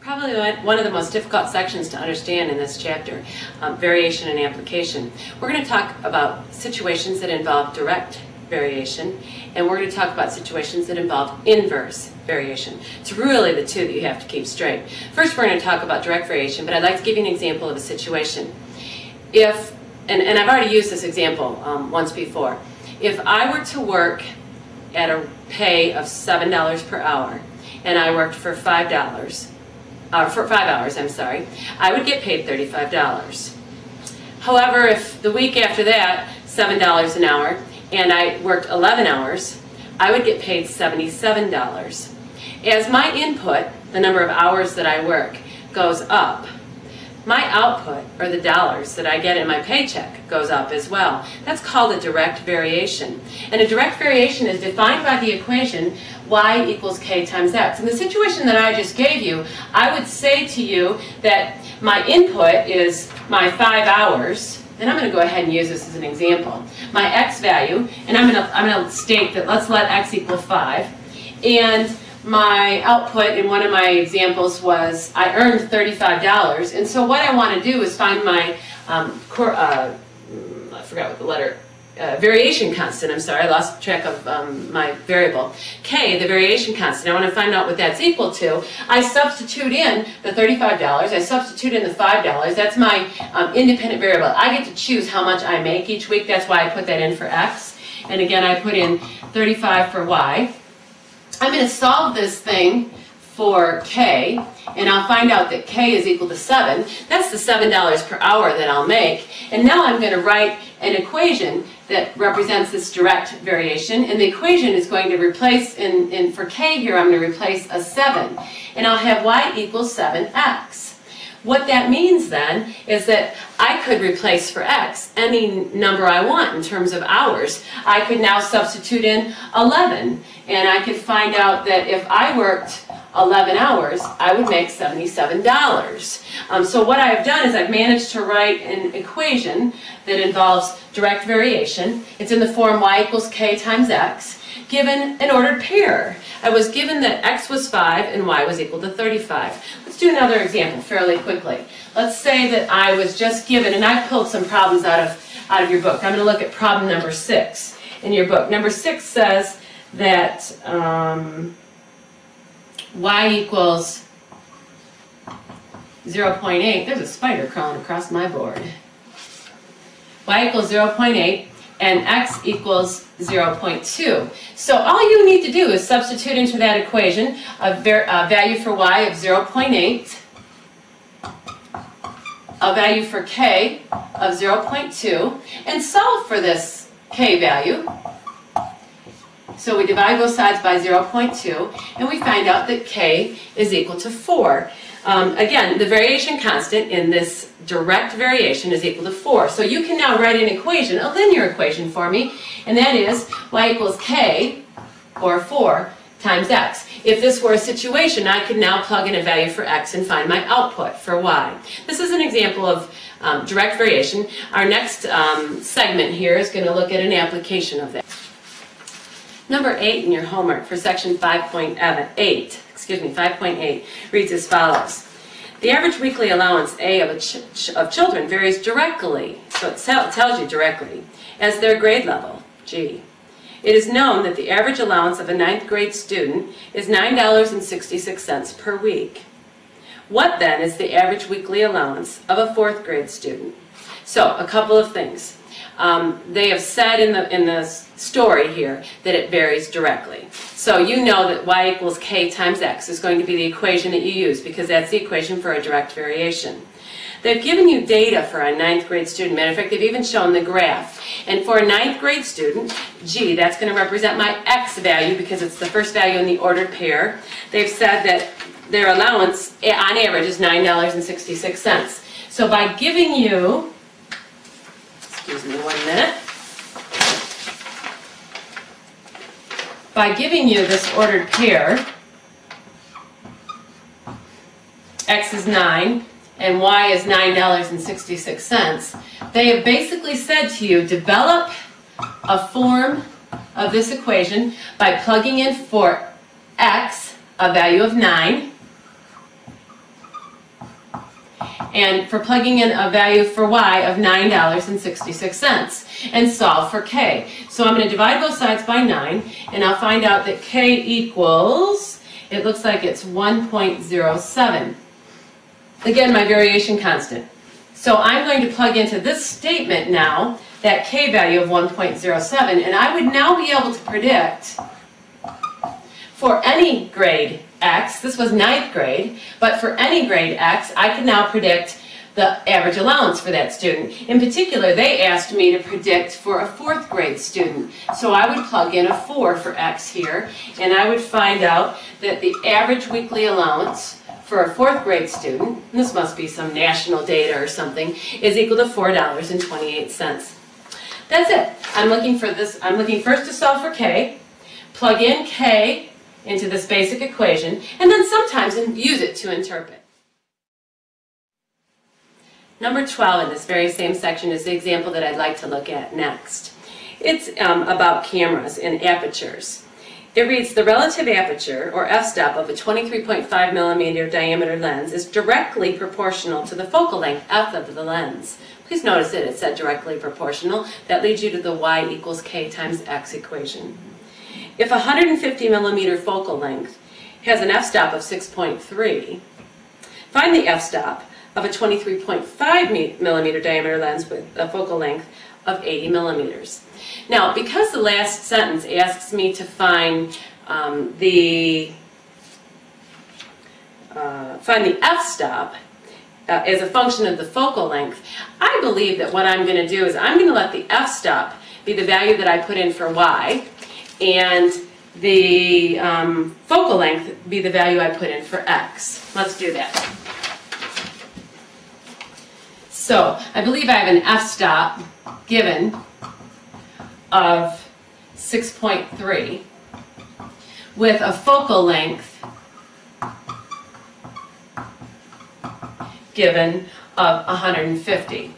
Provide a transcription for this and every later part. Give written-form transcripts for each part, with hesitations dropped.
Probably one of the most difficult sections to understand in this chapter, variation and application. We're going to talk about situations that involve direct variation, and we're going to talk about situations that involve inverse variation. It's really the two that you have to keep straight. First, we're going to talk about direct variation, but I'd like to give you an example of a situation. If, and I've already used this example once before, if I were to work at a pay of $7 per hour, and I worked for $5, for 5 hours, I would get paid $35. However, if the week after that, $7 an hour, and I worked 11 hours, I would get paid $77. As my input, the number of hours that I work, goes up, my output, or the dollars that I get in my paycheck, goes up as well. That's called a direct variation. And a direct variation is defined by the equation y equals k times x. In the situation that I just gave you, I would say to you that my input is my 5 hours, and I'm going to go ahead and use this as an example. My x value, and I'm going to state that let's let x equal 5, and my output in one of my examples was I earned $35, and so what I want to do is find my I forgot what the letter, variation constant. I'm sorry, I lost track of my variable. K, the variation constant, I want to find out what that's equal to. I substitute in the $35, I substitute in the $5, that's my independent variable. I get to choose how much I make each week, that's why I put that in for x. And again, I put in 35 for y. I'm going to solve this thing for k, and I'll find out that k is equal to 7. That's the $7 per hour that I'll make. And now I'm going to write an equation that represents this direct variation, and the equation is going to replace, for k here, I'm going to replace a 7. And I'll have y equals 7x. What that means then is that I could replace for x any number I want in terms of hours. I could now substitute in 11, and I could find out that if I worked 11 hours, I would make $77. So what I've done is I've managed to write an equation that involves direct variation. It's in the form y equals k times x, given an ordered pair. I was given that x was 5 and y was equal to 35. Let's do another example fairly quickly. Let's say that I was just given, and I pulled some problems out of your book. I'm going to look at problem number 6 in your book. Number 6 says that y equals 0.8. There's a spider crawling across my board. Y equals 0.8 and x equals 0.2. So all you need to do is substitute into that equation a value for y of 0.8, a value for k of 0.2, and solve for this k value. So we divide both sides by 0.2, and we find out that k is equal to 4. Again, the variation constant in this direct variation is equal to 4. So you can now write an equation, a linear equation for me, and that is y equals k, or 4, times x. If this were a situation, I could now plug in a value for x and find my output for y. This is an example of direct variation. Our next segment here is going to look at an application of that. Number 8 in your homework for section 5.8 reads as follows. The average weekly allowance A of children varies directly, so it tells you directly, as their grade level, G. It is known that the average allowance of a 9th grade student is $9.66 per week. What then is the average weekly allowance of a 4th grade student? So, a couple of things. They have said in the story here that it varies directly. So you know that y equals k times x is going to be the equation that you use because that's the equation for a direct variation. They've given you data for a 9th grade student. Matter of fact, they've even shown the graph. And for a 9th grade student, G, that's going to represent my x value because it's the first value in the ordered pair. They've said that their allowance on average is $9.66. So by giving you, excuse me 1 minute. By giving you this ordered pair, x is 9 and y is $9.66, they have basically said to you, develop a form of this equation by plugging in for x a value of 9 and for plugging in a value for y of $9.66 and solve for k. So I'm going to divide both sides by 9, and I'll find out that k equals, it looks like it's 1.07. Again, my variation constant. So I'm going to plug into this statement now that k value of 1.07, and I would now be able to predict for any grade X, this was 9th grade, but for any grade X, I can now predict the average allowance for that student. In particular, they asked me to predict for a 4th grade student. So I would plug in a 4 for X here, and I would find out that the average weekly allowance for a 4th grade student, and this must be some national data or something, is equal to $4.28. That's it. I'm looking first to solve for k, plug in k into this basic equation, and then sometimes use it to interpret. Number 12 in this very same section is the example that I'd like to look at next. It's about cameras and apertures. It reads, the relative aperture, or f-stop, of a 23.5 millimeter diameter lens is directly proportional to the focal length f of the lens. Please notice that it said directly proportional. That leads you to the y equals k times x equation. If a 150 millimeter focal length has an f-stop of 6.3, find the f-stop of a 23.5 millimeter diameter lens with a focal length of 80 millimeters. Now, because the last sentence asks me to find the f-stop as a function of the focal length, I believe that what I'm going to do is I'm going to let the f-stop be the value that I put in for y, and the focal length be the value I put in for x. Let's do that. So I believe I have an f-stop given of 6.3 with a focal length given of 150.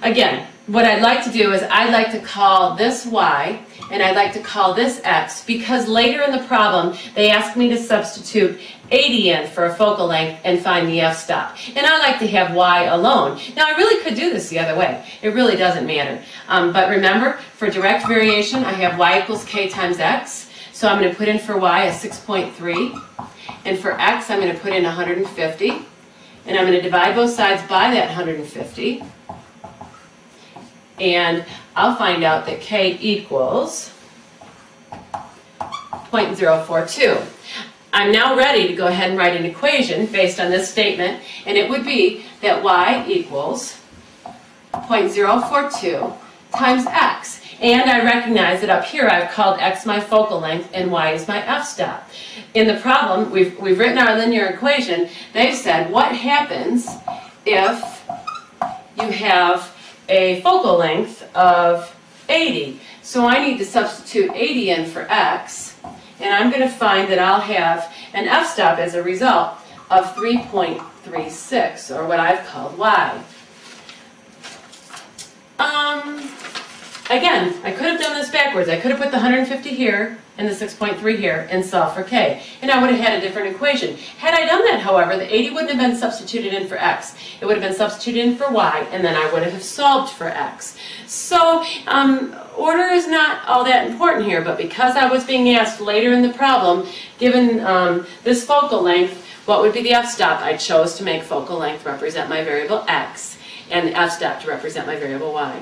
Again, what I'd like to do is I'd like to call this y and I'd like to call this x, because later in the problem they asked me to substitute 80 in for a focal length and find the f-stop. And I like to have y alone. Now I really could do this the other way. It really doesn't matter. But remember, for direct variation I have y equals k times x. So I'm going to put in for y a 6.3. And for x I'm going to put in 150. And I'm going to divide both sides by that 150. And I'll find out that k equals 0.042. I'm now ready to go ahead and write an equation based on this statement, and it would be that y equals 0.042 times x. And I recognize that up here I've called x my focal length and y is my f-stop. In the problem, we've written our linear equation. They've said, what happens if you have a focal length of 80? So I need to substitute 80 in for x, and I'm going to find that I'll have an f-stop as a result of 3.36, or what I've called y. Again, I could have done this backwards. I could have put the 150 here and the 6.3 here and solved for k, and I would have had a different equation. Had I done that, however, the 80 wouldn't have been substituted in for x. It would have been substituted in for y, and then I would have solved for x. So order is not all that important here, but because I was being asked later in the problem, given this focal length, what would be the f-stop, I chose to make focal length represent my variable x and the f-stop to represent my variable y.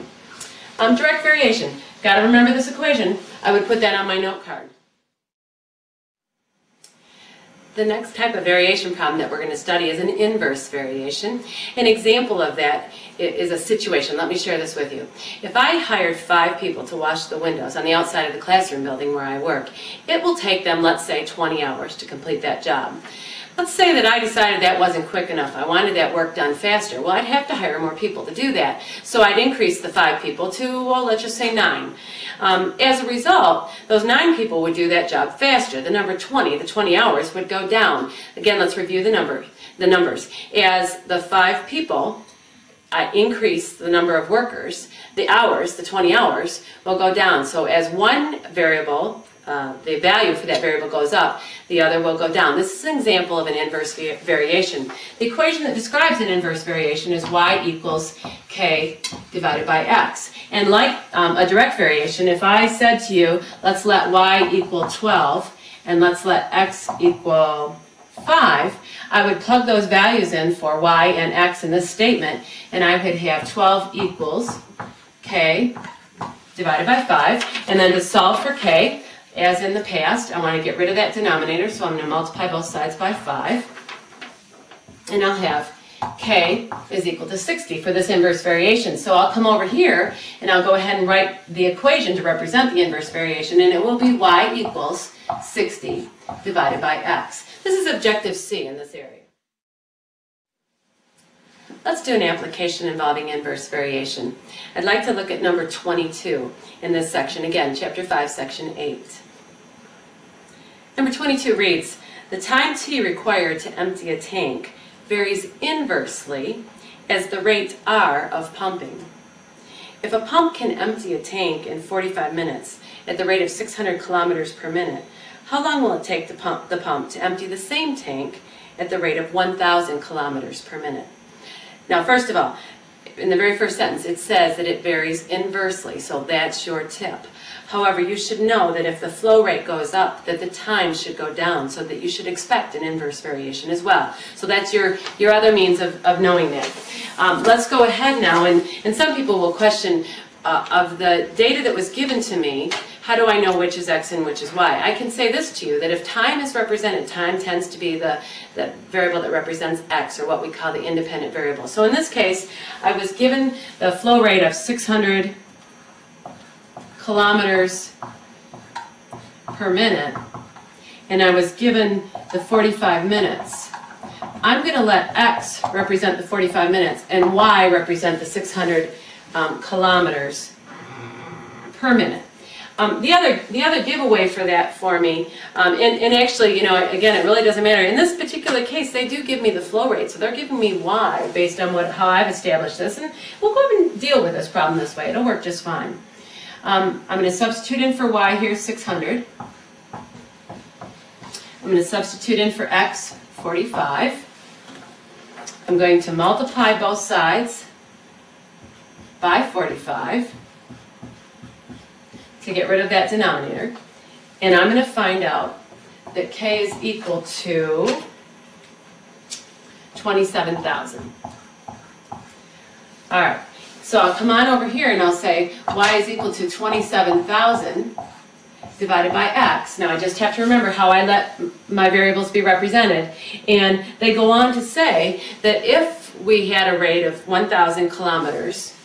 Direct variation. Got to remember this equation. I would put that on my note card. The next type of variation problem that we're going to study is an inverse variation. An example of that is a situation. Let me share this with you. If I hired 5 people to wash the windows on the outside of the classroom building where I work, it will take them, let's say, 20 hours to complete that job. Let's say that I decided that wasn't quick enough. I wanted that work done faster. Well, I'd have to hire more people to do that. So I'd increase the 5 people to, well, let's just say 9. As a result, those 9 people would do that job faster. The number 20, the 20 hours, would go down. Again, let's review the numbers. As the 5 people, I increase the number of workers, the hours, the 20 hours, will go down. So as one variable the value for that variable goes up, the other will go down. This is an example of an inverse variation. The equation that describes an inverse variation is y equals k divided by x. And like a direct variation, if I said to you, let's let y equal 12 and let's let x equal 5, I would plug those values in for y and x in this statement, and I would have 12 equals k divided by 5. And then to solve for k, as in the past, I want to get rid of that denominator, so I'm going to multiply both sides by 5. And I'll have k is equal to 60 for this inverse variation. So I'll come over here and I'll go ahead and write the equation to represent the inverse variation, and it will be y equals 60 divided by x. This is objective C in this area. Let's do an application involving inverse variation. I'd like to look at number 22 in this section. Again, chapter 5, section 8. Number 22 reads, the time t required to empty a tank varies inversely as the rate r of pumping. If a pump can empty a tank in 45 minutes at the rate of 600 kilometers per minute, how long will it take the pump to empty the same tank at the rate of 1,000 kilometers per minute? Now, first of all, in the very first sentence, it says that it varies inversely, so that's your tip. However, you should know that if the flow rate goes up, that the time should go down, so that you should expect an inverse variation as well. So that's your other means of knowing that. Let's go ahead now, and some people will question, of the data that was given to me, how do I know which is x and which is y? I can say this to you, that if time is represented, time tends to be the variable that represents x, or what we call the independent variable. So in this case, I was given the flow rate of 600 kilometers per minute, and I was given the 45 minutes. I'm going to let x represent the 45 minutes and y represent the 600 kilometers per minute. The other giveaway for that for me, and actually, you know, again, it really doesn't matter. In this particular case, they do give me the flow rate, so they're giving me y based on how I've established this, and we'll go ahead and deal with this problem this way. It'll work just fine. I'm going to substitute in for y here 600. I'm going to substitute in for x 45. I'm going to multiply both sides by 45 to get rid of that denominator, and I'm going to find out that k is equal to 27,000. All right, so I'll come on over here and I'll say y is equal to 27,000 divided by x. Now I just have to remember how I let my variables be represented, and they go on to say that if we had a rate of 1,000 kilometers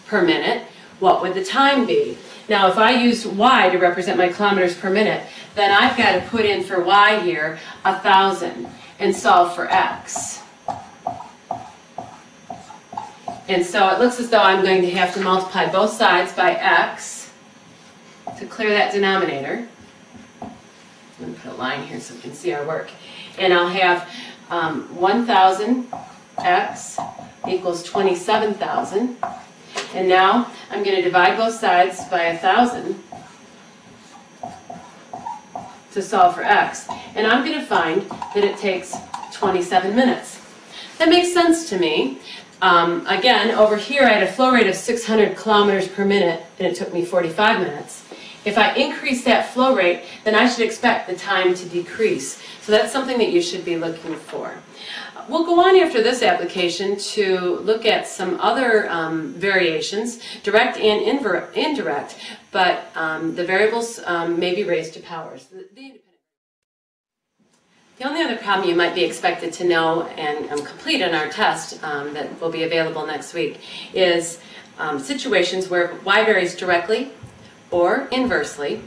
per minute, what would the time be? Now, if I use y to represent my kilometers per minute, then I've got to put in for y here 1,000 and solve for x. And so it looks as though I'm going to have to multiply both sides by x to clear that denominator. I'm going to put a line here so we can see our work. And I'll have 1,000 x equals 27,000. And now I'm going to divide both sides by 1,000 to solve for x. And I'm going to find that it takes 27 minutes. That makes sense to me. Again, over here I had a flow rate of 600 kilometers per minute, and it took me 45 minutes. If I increase that flow rate, then I should expect the time to decrease. So that's something that you should be looking for. We'll go on after this application to look at some other variations, direct and indirect, but the variables may be raised to powers. The only other problem you might be expected to know and complete on our test that will be available next week is situations where y varies directly or inversely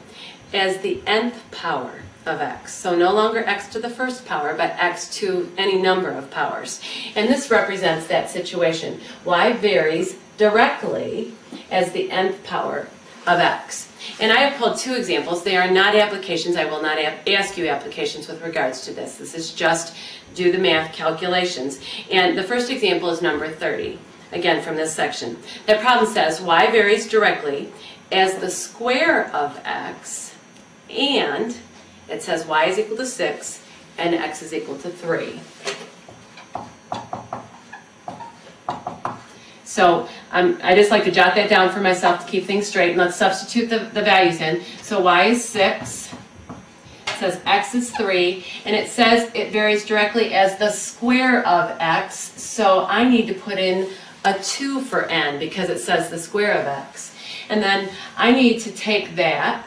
as the nth power of x. So no longer x to the first power, but x to any number of powers. And this represents that situation. Y varies directly as the nth power of x. And I have pulled two examples. They are not applications. I will not ask you applications with regards to this. This is just do the math calculations. And the first example is number 30, again from this section. That problem says y varies directly as the square of x and it says y is equal to 6 and x is equal to 3. So I just like to jot that down for myself to keep things straight, and let's substitute the values in. So y is 6, it says x is 3, and it says it varies directly as the square of x, so I need to put in a 2 for n because it says the square of x. And then I need to take that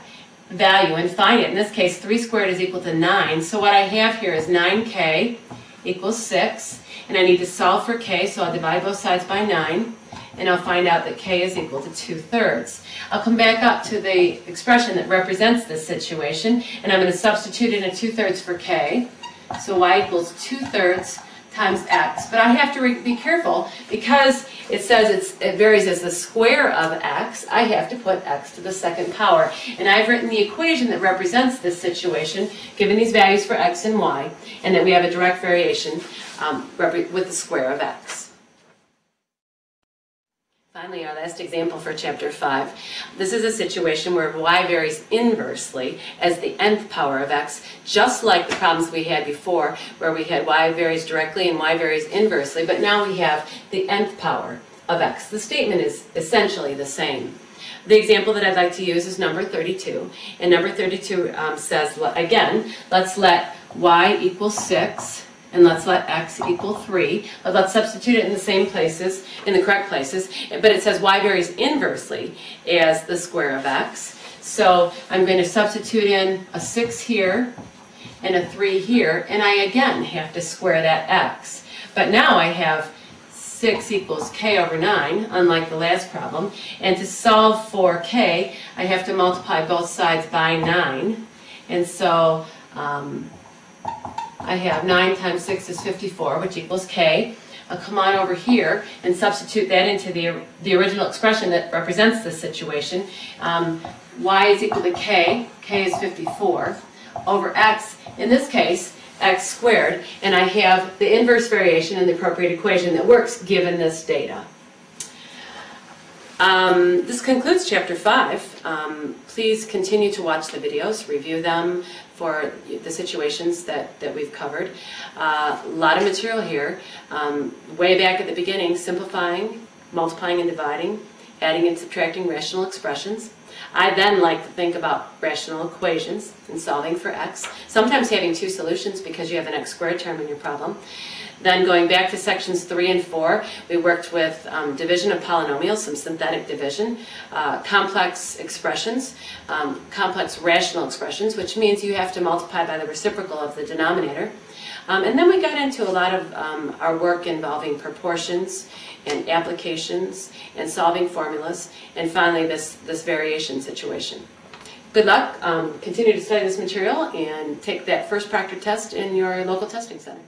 value and find it. In this case, 3 squared is equal to 9, so what I have here is 9k equals 6, and I need to solve for k, so I'll divide both sides by 9, and I'll find out that k is equal to 2/3. I'll come back up to the expression that represents this situation, and I'm going to substitute in a 2/3 for k, so y equals 2/3 times x. But I have to be careful because it says it varies as the square of x. I have to put x to the second power. And I've written the equation that represents this situation, given these values for x and y, and that we have a direct variation with the square of x. Finally, our last example for Chapter 5. This is a situation where y varies inversely as the nth power of x, just like the problems we had before, where we had y varies directly and y varies inversely, but now we have the nth power of x. The statement is essentially the same. The example that I'd like to use is number 32, and number 32 says, again, let's let y equal 6, and let's let x equal 3. But let's substitute it in the same places, in the correct places. But it says y varies inversely as the square of x. So I'm going to substitute in a 6 here and a 3 here, and I again have to square that x. But now I have 6 equals k over 9, unlike the last problem. And to solve for k, I have to multiply both sides by 9. And so I have 9 times 6 is 54, which equals k. I'll come on over here and substitute that into the original expression that represents this situation. Y is equal to k is 54, over x, in this case, x squared, and I have the inverse variation in the appropriate equation that works given this data. This concludes Chapter 5. Please continue to watch the videos, review them for the situations that we've covered. A lot of material here. Way back at the beginning, simplifying, multiplying and dividing, adding and subtracting rational expressions. I then like to think about rational equations and solving for x, sometimes having 2 solutions because you have an x squared term in your problem. Then going back to sections 3 and 4, we worked with division of polynomials, some synthetic division, complex expressions, complex rational expressions, which means you have to multiply by the reciprocal of the denominator. And then we got into a lot of our work involving proportions and applications and solving formulas, and finally this variation situation. Good luck. Continue to study this material and take that first proctor test in your local testing center.